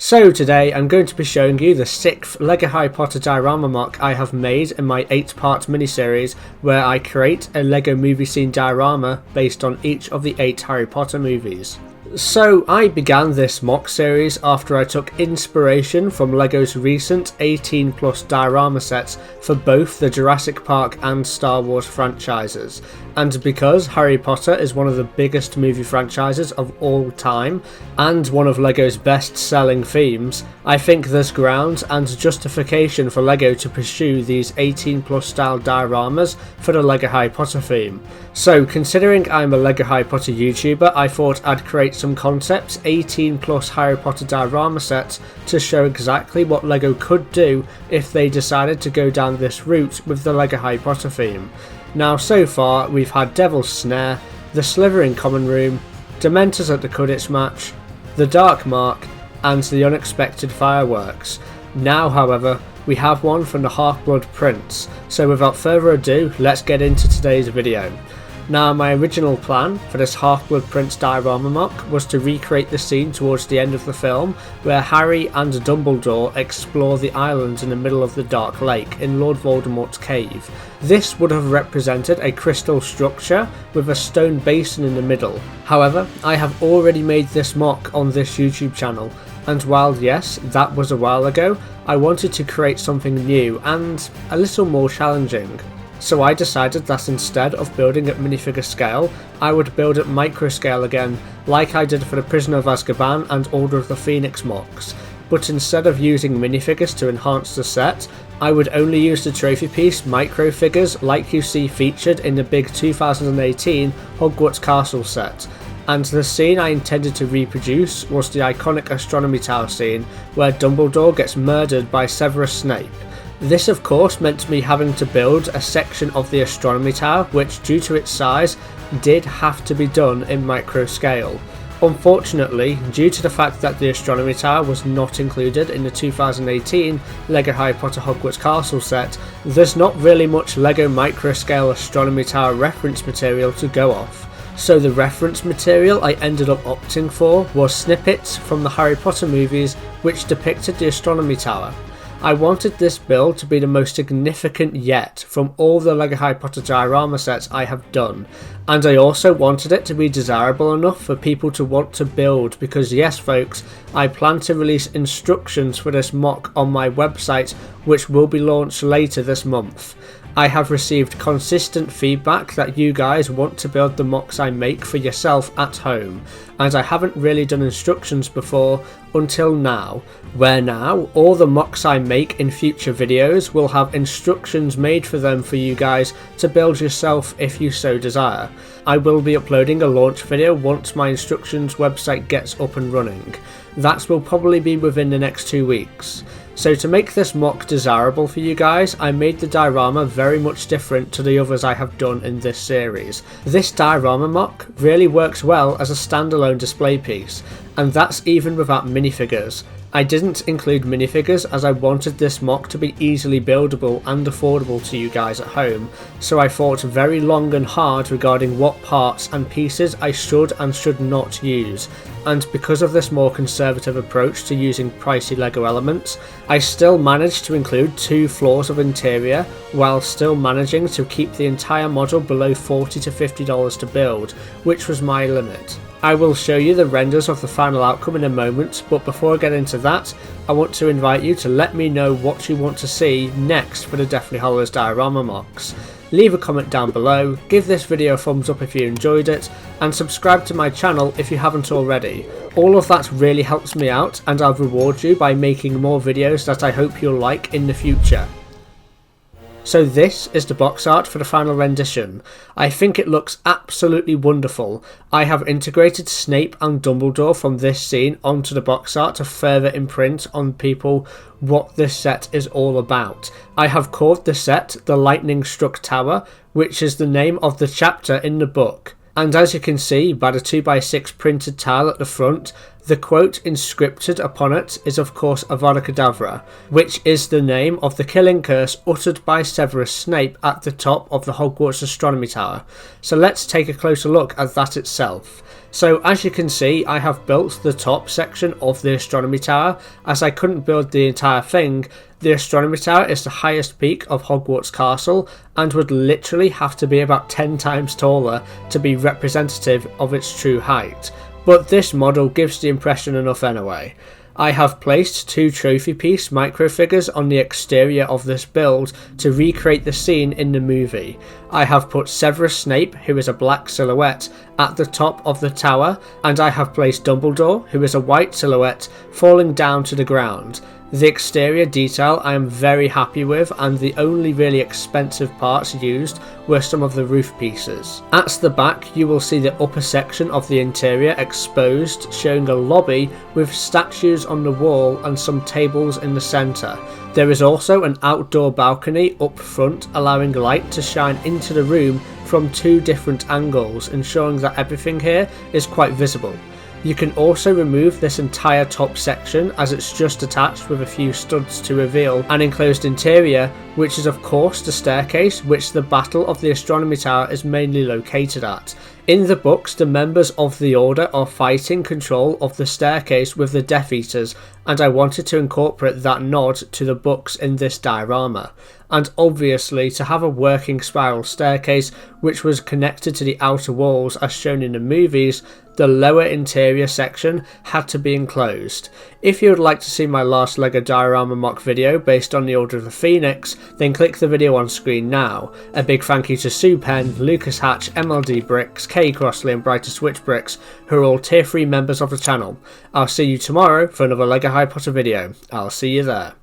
So today I'm going to be showing you the 6th LEGO Harry Potter diorama mock I have made in my 8-part miniseries where I create a LEGO movie scene diorama based on each of the 8 Harry Potter movies. So I began this mock series after I took inspiration from LEGO's recent 18 plus diorama sets for both the Jurassic Park and Star Wars franchises, and because Harry Potter is one of the biggest movie franchises of all time and one of LEGO's best selling themes, I think there's grounds and justification for LEGO to pursue these 18 plus style dioramas for the LEGO Harry Potter theme. So considering I'm a LEGO Harry Potter YouTuber, I thought I'd create some concepts 18 plus Harry Potter diorama sets to show exactly what LEGO could do if they decided to go down this route with the LEGO Harry Potter theme. Now so far we've had Devil's Snare, the Slithering Common Room, Dementors at the Quidditch match, the Dark Mark and the Unexpected Fireworks. Now however we have one from the Half-Blood Prince, so without further ado let's get into today's video. Now my original plan for this Half-Blood Prince diorama mock was to recreate the scene towards the end of the film where Harry and Dumbledore explore the island in the middle of the Dark Lake in Lord Voldemort's cave. This would have represented a crystal structure with a stone basin in the middle. However, I have already made this mock on this YouTube channel, and while yes, that was a while ago, I wanted to create something new and a little more challenging. So I decided that instead of building at minifigure scale, I would build at micro scale again, like I did for the Prisoner of Azkaban and Order of the Phoenix mocks. But instead of using minifigures to enhance the set, I would only use the trophy piece micro figures like you see featured in the big 2018 Hogwarts Castle set. And the scene I intended to reproduce was the iconic Astronomy Tower scene where Dumbledore gets murdered by Severus Snape. This of course meant me having to build a section of the Astronomy Tower which, due to its size, did have to be done in micro scale. Unfortunately, due to the fact that the Astronomy Tower was not included in the 2018 LEGO Harry Potter Hogwarts Castle set, there's not really much LEGO micro scale Astronomy Tower reference material to go off. So the reference material I ended up opting for was snippets from the Harry Potter movies which depicted the Astronomy Tower. I wanted this build to be the most significant yet from all the LEGO Harry Potter diorama sets I have done, and I also wanted it to be desirable enough for people to want to build, because yes folks, I plan to release instructions for this mock on my website which will be launched later this month. I have received consistent feedback that you guys want to build the mocks I make for yourself at home, and I haven't really done instructions before until now, where now all the mocks I make in future videos will have instructions made for them for you guys to build yourself if you so desire. I will be uploading a launch video once my instructions website gets up and running. That will probably be within the next 2 weeks. So to make this mock desirable for you guys, I made the diorama very much different to the others I have done in this series. This diorama mock really works well as a standalone display piece, and that's even without minifigures. I didn't include minifigures as I wanted this mock to be easily buildable and affordable to you guys at home, so I thought very long and hard regarding what parts and pieces I should and should not use. And because of this more conservative approach to using pricey LEGO elements, I still managed to include 2 floors of interior while still managing to keep the entire model below $40 to $50 to build, which was my limit. I will show you the renders of the final outcome in a moment, but before I get into that, I want to invite you to let me know what you want to see next for the Deathly Hallows diorama mocks. Leave a comment down below, give this video a thumbs up if you enjoyed it, and subscribe to my channel if you haven't already. All of that really helps me out, and I'll reward you by making more videos that I hope you'll like in the future. So this is the box art for the final rendition. I think it looks absolutely wonderful. I have integrated Snape and Dumbledore from this scene onto the box art to further imprint on people what this set is all about. I have called the set the Lightning Struck Tower, which is the name of the chapter in the book. And as you can see by the 2x6 printed tile at the front, the quote inscripted upon it is of course Avada Kedavra, which is the name of the killing curse uttered by Severus Snape at the top of the Hogwarts Astronomy Tower. So let's take a closer look at that itself. So as you can see, I have built the top section of the Astronomy Tower. As I couldn't build the entire thing, the Astronomy Tower is the highest peak of Hogwarts Castle and would literally have to be about 10 times taller to be representative of its true height. But this model gives the impression enough anyway. I have placed 2 trophy piece microfigures on the exterior of this build to recreate the scene in the movie. I have put Severus Snape, who is a black silhouette, at the top of the tower, and I have placed Dumbledore, who is a white silhouette, falling down to the ground. The exterior detail I am very happy with, and the only really expensive parts used were some of the roof pieces. At the back you will see the upper section of the interior exposed, showing a lobby with statues on the wall and some tables in the centre. There is also an outdoor balcony up front, allowing light to shine into the room from 2 different angles, ensuring that everything here is quite visible. You can also remove this entire top section, as it's just attached with a few studs to reveal an enclosed interior, which is of course the staircase which the Battle of the Astronomy Tower is mainly located at. In the books, the members of the Order are fighting control of the staircase with the Death Eaters, and I wanted to incorporate that nod to the books in this diorama. And obviously, to have a working spiral staircase which was connected to the outer walls as shown in the movies, the lower interior section had to be enclosed. If you would like to see my last LEGO diorama mock video based on the Order of the Phoenix, then click the video on screen now. A big thank you to Sue Penn, Lucas Hatch, MLDbricks, Kay Crossley and TopicBricks, who are all tier 3 members of the channel. I'll see you tomorrow for another LEGO Harry Potter video. I'll see you there.